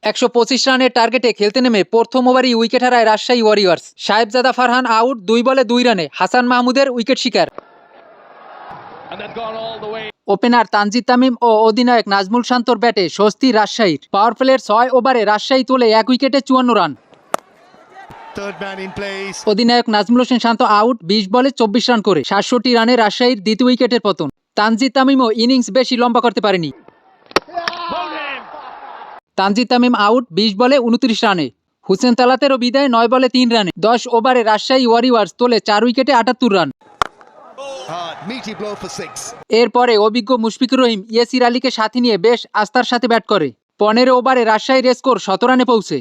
১২৫ রানের টার্গেটে খেলতে নেমে প্রথম ওভারই উইকেট হারায় রাজশাহী ওয়ারিয়র্স। সাহেবজাদা ফারহান আউট, ২ বলে ২ রানে। হাসান মাহমুদের উইকেট শিকার। ওপেনার তানজিদ তামিম ও অধিনায়ক নাজমুল শান্তর ব্যাটে স্বস্তি রাজশাহীর। পাওয়ার প্লের ৬ ওভারে রাজশাহী তোলে ১ উইকেটে ৫৪ রান। অধিনায়ক নাজমুল হোসেন শান্ত আউট, ২০ বলে ২৪ রান করে। ৬৭ রানে রাজশাহীর দ্বিতীয় উইকেটের পতন। তানজিদ তামিমও ইনিংস বেশি লম্বা করতে পারেনি। তানজিদ তামিম আউট, ২০ বলে ২৯ রানে। হুসেন তালাতেরও বিদায় ৯ বলে ৩ রানে। ১০ ওভারে রাজশাহী ওয়ারিয়র্স তোলে ৪ উইকেটে ৭৮ রান। এরপরে অভিজ্ঞ মুশফিকুর রহিম ইয়াসির আলীকে সাথে নিয়ে বেশ আস্থার সাথে ব্যাট করে। ১৫ ওভারে রাজশাহীর স্কোর ১৭ রানে পৌঁছে।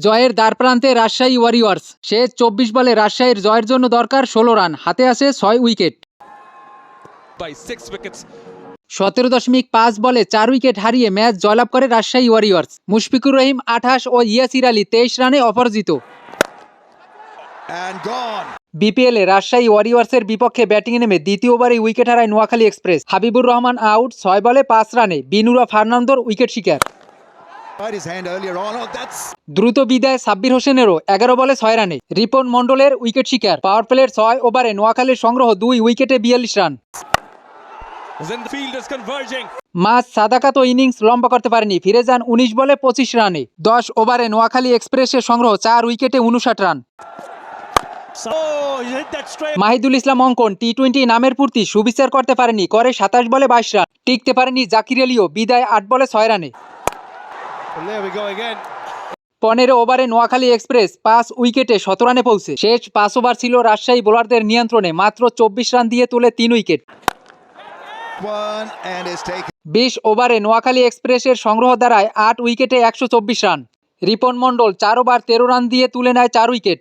জয়ের দ্বারপ্রান্তে রাজশাহী ওয়ারিয়র্স। শেষ ২৪ বলে রাজশাহীর জয়ের জন্য দরকার ১৬ রান, হাতে আছে ৬ উইকেট। ১৭.৫ বলে ৪ উইকেট হারিয়ে ম্যাচ জয়লাভ করে রাজশাহী ওয়ারিয়র্স। মুশফিকুর রহিম ২৮ ও ইয়াসির আলী ২৩ রানে অপরাজিত। বিপিএলে রাজশাহী ওয়ারিয়র্সের বিপক্ষে ব্যাটিংয়ে নেমে দ্বিতীয় ওভারে উইকেট হারায় নোয়াখালী এক্সপ্রেস। হাবিবুর রহমান আউট, ৬ বলে ৫ রানে। বিনুরা ফার্নান্দোর উইকেট শিকার। দ্রুত বিদায় সাব্বির হোসেনেরও ১১ বলে ৬ রানে। রিপন মন্ডলের উইকেট শিকার। পাওয়ার প্লের ৬ ওভারে নোয়াখালীর সংগ্রহ ২ উইকেটে ৪২ রান। মাস সাদাকাত ইনিংস লম্বা করতে পারেনি, ফিরে যান ১৯ বলে ২৫ রানে। ১০ ওভারে নোয়াখালী এক্সপ্রেসের সংগ্রহ ৪ উইকেটে ৫৯ রান। মাহিদুল ইসলাম অঙ্কন টি-২০ নামের পূর্তি সুবিচার করতে পারেনি, করে ২৭ বলে ২২ রান। টিকতে পারেনি জাকির আলীও, বিদায় ৮ বলে ৬ রানে। ১৫ ওভারে নোয়াখালী এক্সপ্রেস ৫ উইকেটে ১৭ রানে পৌঁছে। শেষ ৫ ওভার ছিল রাজশাহী বোলারদের নিয়ন্ত্রণে, মাত্র ২৪ রান দিয়ে তোলে ৩ উইকেট। ২০ ওভারে নোয়াখালী এক্সপ্রেসের সংগ্রহ দাঁড়ায় ৮ উইকেটে ১২৪ run. Ripon Mondal ৪ over ১৩ run দিয়ে তুলে নেয় ৪ উইকেট।